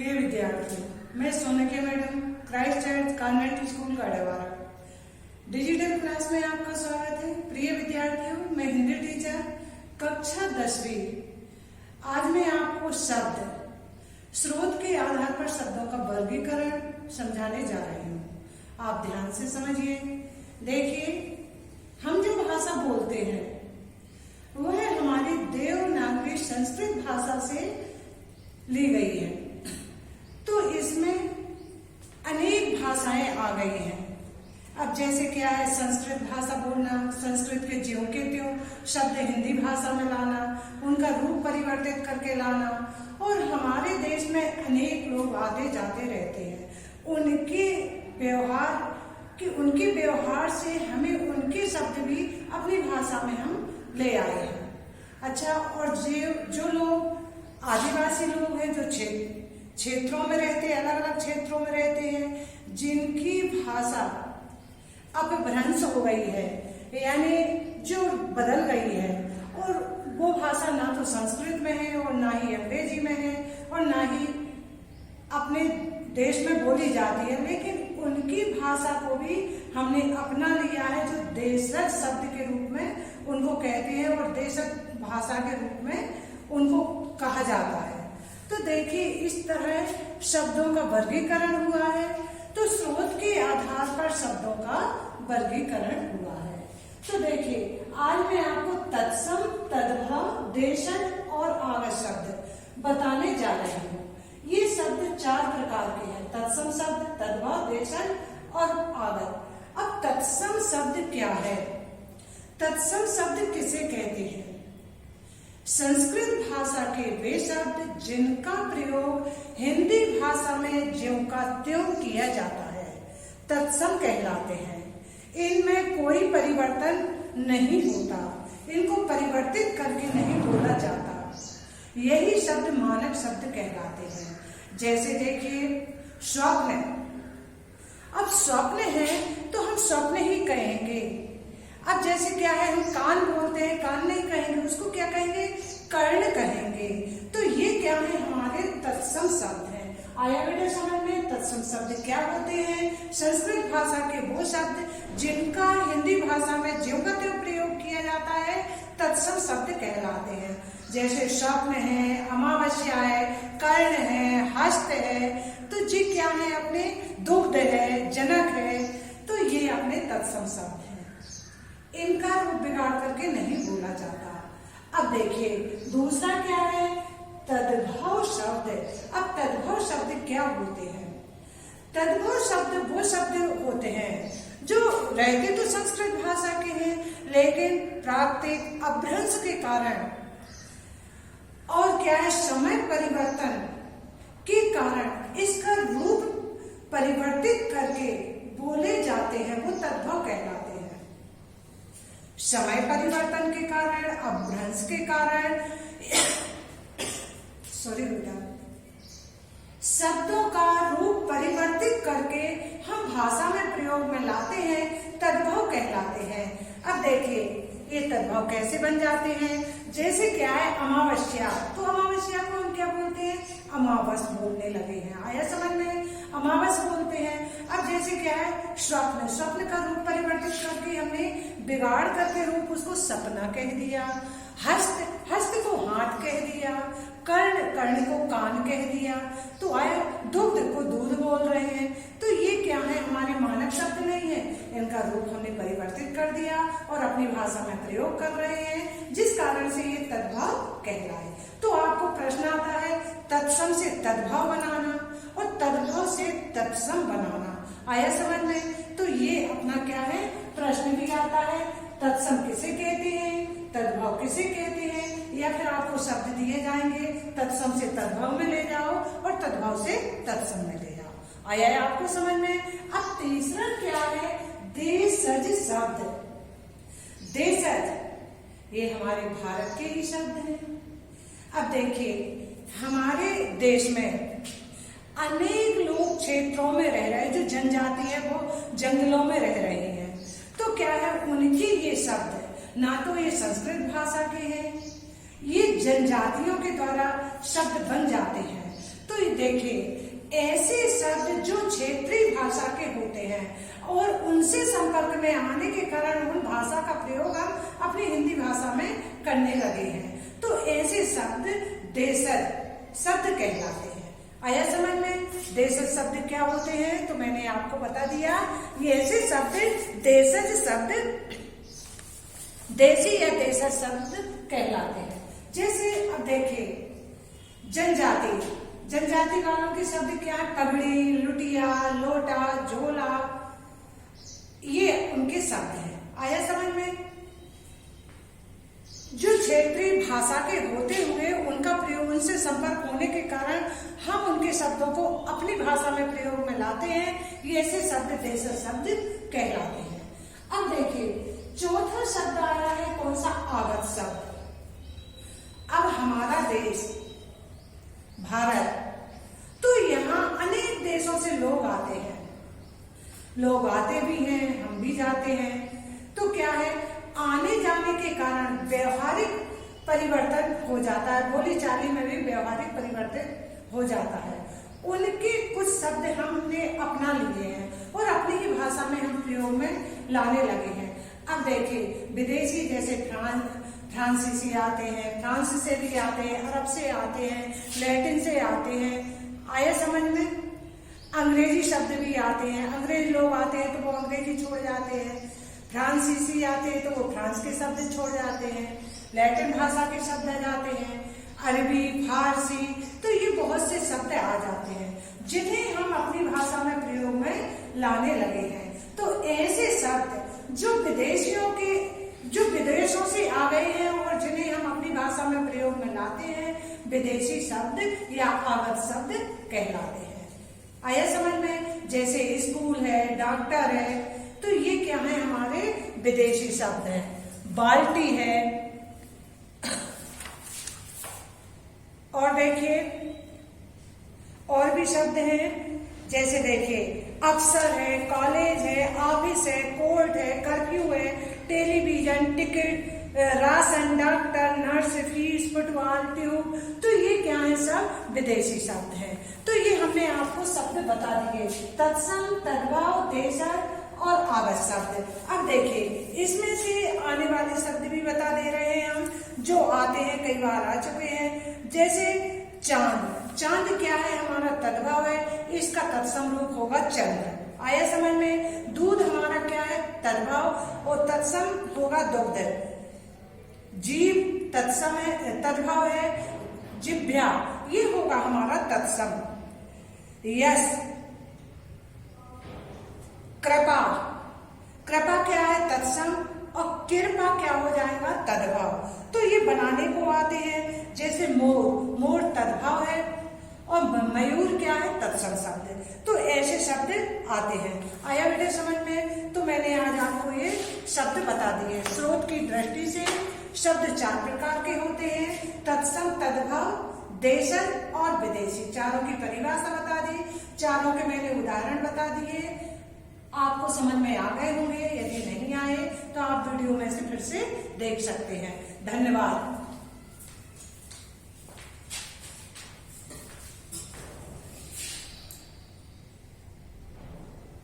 प्रिय विद्यार्थियों, मैं Sonkiya madam, Christ Church Convent School Gadewada, digital class में आपका स्वागत है। प्रिय विद्यार्थियों, मैं हिंदी टीचर कक्षा 10वीं। आज मैं आपको शब्द स्रोत के आधार पर शब्दों का वर्गीकरण समझाने जा रही हूँ। आप ध्यान से समझिए। देखिए, हम जो भाषा बोलते हैं वह हमारी देवनागरी संस्कृत भाषा से ली गई है। तो इसमें अनेक भाषाएं आ गई हैं। अब जैसे क्या है, संस्कृत भाषा बोलना, संस्कृत के ज्यों के त्यों शब्द हिंदी भाषा में लाना, उनका रूप परिवर्तित करके लाना, और हमारे देश में अनेक लोग आते जाते रहते हैं। उनके व्यवहार से हमें उनके शब्द भी अपनी भाषा में हम ले आए हैं। अच्छा, और जो लोग आदिवासी लोग हैं, जो क्षेत्रों में रहते हैं, अलग अलग क्षेत्रों में रहते हैं, जिनकी भाषा अपभ्रंश हो गई है, यानी जो बदल गई है, और वो भाषा ना तो संस्कृत में है और ना ही अंग्रेजी में है और ना ही अपने देश में बोली जाती है, लेकिन उनकी भाषा को भी हमने अपना लिया है, जो देशज शब्द के रूप में उनको कहते हैं और देशज भाषा के रूप में उनको कहा जाता है। तो देखिए, इस तरह शब्दों का वर्गीकरण हुआ है। तो स्रोत के आधार पर शब्दों का वर्गीकरण हुआ है। तो देखिए, आज मैं आपको तत्सम, तद्भव, देशज और आगत शब्द बताने जा रही हूँ। ये शब्द 4 प्रकार के हैं: तत्सम शब्द, तद्भव, देशज और आगत। अब तत्सम शब्द क्या है? तत्सम शब्द किसे कहते हैं? संस्कृत भाषा के वे शब्द जिनका प्रयोग हिंदी भाषा में ज्यों का त्यों किया जाता है, तत्सम कहलाते हैं। इनमें कोई परिवर्तन नहीं होता, इनको परिवर्तित करके नहीं बोला जाता। यही शब्द मानक शब्द कहलाते हैं। जैसे देखिए, स्वप्न। अब स्वप्न है तो हम स्वप्न ही कहेंगे। अब जैसे क्या है, हम कान बोलते हैं, कान नहीं कहेंगे, उसको क्या कहेंगे? कर्ण कहेंगे। तो ये क्या है? हमारे तत्सम शब्द हैं। आया बेटा समझ में? तत्सम शब्द क्या होते हैं? संस्कृत भाषा के वो शब्द जिनका हिंदी भाषा में ज्यों का त्यों प्रयोग किया जाता है, तत्सम शब्द कहलाते हैं। जैसे स्वप्न है, अमावस्या है, कर्ण है, हस्त है। तो जी क्या है? अपने दुग्ध है, जनक है। तो ये अपने तत्सम शब्द हैं। इनका रूप बिगाड़ करके नहीं बोला जाता। अब देखिए, दूसरा क्या है? तद्भव शब्द। अब तद्भव शब्द क्या होते हैं? तद्भव शब्द वो शब्द होते हैं जो रहते तो संस्कृत भाषा के हैं, लेकिन प्राकृतिक अपभ्रंश के कारण और क्या है, समय परिवर्तन के कारण इसका रूप परिवर्तित करके बोले जाते हैं, वो तद्भव कहलाते हैं। समय परिवर्तन के कारण, अपभ्रंश के कारण, सॉरी बेटा, शब्दों का रूप परिवर्तित करके हम भाषा में प्रयोग में लाते हैं, तद्भव कहलाते हैं। अब देखिए, ये तद्भव कैसे बन जाते हैं? जैसे क्या है, अमावस्या। तो अमावस्या को हम क्या बोलते हैं? अमावस बोलने लगे हैं। आया समझ में? अमावस बोलते हैं। अब जैसे क्या है, स्वप्न। स्वप्न का रूप परिवर्तित करके हमने बिगाड़ करके रूप उसको सपना कह दिया। हस्त, हस्त को हाथ कह दिया। कर्ण, कर्ण को कान कह दिया। तो आया, दुग्ध को दूध बोल रहे हैं। तो ये क्या है? हमारे मानक शब्द नहीं है, इनका रूप हमने परिवर्तित कर दिया और अपनी भाषा में प्रयोग कर रहे हैं, जिस कारण से ये तद्भव कहलाए। तो आपको प्रश्न आता है, तत्सम से तद्भव बनाना और तद्भव से तत्सम बनाना। आया समझ में? तो ये अपना क्या है, प्रश्न भी आता है, तत्सम किसे कहते हैं, तद्भव किसे कहते हैं, या फिर आपको शब्द दिए जाएंगे, तत्सम से तद्भव में ले जाओ और तद्भव से तत्सम में ले जाओ। आया है आपको समझ में? अब तीसरा क्या है? देशज शब्द। देशज ये हमारे भारत के ही शब्द हैं। अब देखिए, हमारे देश में अनेक लोग क्षेत्रों में रह रहे हैं, जो जनजाति है वो जंगलों में रह रहे हैं। तो क्या है, उनके ये शब्द ना तो ये संस्कृत भाषा के हैं, ये जनजातियों के द्वारा शब्द बन जाते हैं। तो ये देखिए ऐसे शब्द जो क्षेत्रीय भाषा के होते हैं और उनसे संपर्क में आने के कारण उन भाषा का प्रयोग हम अपनी हिंदी भाषा में करने लगे हैं। तो ऐसे शब्द देशज शब्द कहलाते हैं। आया समझ में? देशज शब्द क्या होते हैं तो मैंने आपको बता दिया। ये ऐसे शब्द देशज शब्द, देशी या देशज शब्द कहलाते हैं। जैसे अब देखिए जनजाति, जनजाति वालों के शब्द क्या है? पगड़ी, लुटिया, लोटा, झोला, ये उनके शब्द हैं। आया समझ में? जो क्षेत्रीय भाषा के होते हुए उनका प्रयोग, उनसे संपर्क होने के कारण हम उनके शब्दों को अपनी भाषा में प्रयोग में लाते हैं, ये ऐसे शब्द देशज शब्द कहलाते हैं। अब देखिए चौथा शब्द आया है कौन सा? आगत शब्द। अब हमारा देश भारत, तो यहाँ अनेक देशों से लोग आते हैं, लोग आते भी हैं, हम भी जाते हैं। तो क्या है, आने जाने के कारण व्यवहारिक परिवर्तन हो जाता है, बोली चाली में भी व्यवहारिक परिवर्तन हो जाता है। उनके कुछ शब्द हमने अपना लिए हैं और अपनी ही भाषा में हम प्रयोग में लाने लगे हैं। अब देखिए विदेशी जैसे फ्रांसीसी आते हैं, फ्रांस से भी आते हैं, अरब से आते हैं, लैटिन से आते हैं। आया समझ में? अंग्रेजी शब्द भी आते हैं, अंग्रेज लोग आते हैं तो वो अंग्रेजी छोड़ जाते हैं, फ्रांसीसी आते हैं तो वो फ्रांस के शब्द छोड़ जाते हैं, लैटिन भाषा के शब्द आ जाते हैं, अरबी, फारसी, तो ये बहुत से शब्द आ जाते हैं जिन्हें हम अपनी भाषा में प्रयोग में लाने लगे हैं। तो ऐसे शब्द जो विदेशों से आ गए हैं और जिन्हें हम अपनी भाषा में प्रयोग में लाते हैं, विदेशी शब्द या आगत शब्द कहलाते हैं। आया समझ में? जैसे स्कूल है, डॉक्टर है, तो ये क्या है? हमारे विदेशी शब्द है। बाल्टी है, और देखिए और भी शब्द हैं, जैसे देखिए अफसर है, कॉलेज है, ऑफिस है, कोर्ट है, कर्फ्यू है, television, ticket, ration, doctor, nurse, fees, football, tube, तो ये क्या है? सब विदेशी शब्द हैं। तो ये हमने आपको शब्द बता दिए, तत्सम, तद्भव, देशज और आगत शब्द। अब देखिए इसमें से आने वाले शब्द भी बता दे रहे हैं हम, जो आते हैं, कई बार आ चुके हैं। जैसे चांद, चांद क्या है? हमारा तद्भव है, इसका तत्सम रूप होगा चंद्र। आया समझ में? दूध हमारा क्या है? तद्भव, और तत्सम होगा दुग्ध। जीभ तत्सम है, तद्भव है, जिह्वा, ये होगा हमारा तत्सम। यश, कृपा, कृपा क्या है? तत्सम, और कृपा क्या हो जाएगा? तद्भव। तो ये बनाने को आते हैं। जैसे मोर, मोर तद्भव है, और मयूर क्या है? तत्सम शब्द। तो ऐसे शब्द आते हैं। आया बेटे समझ में? तो मैंने आज आपको ये शब्द बता दिए। स्रोत की दृष्टि से शब्द 4 प्रकार के होते हैं, तत्सम, तद्भव, देशज और विदेशी। चारों की परिभाषा बता दी, चारों के मैंने उदाहरण बता दिए। आपको समझ में आ गए होंगे, यदि नहीं आए तो आप वीडियो में से फिर से देख सकते हैं। धन्यवाद।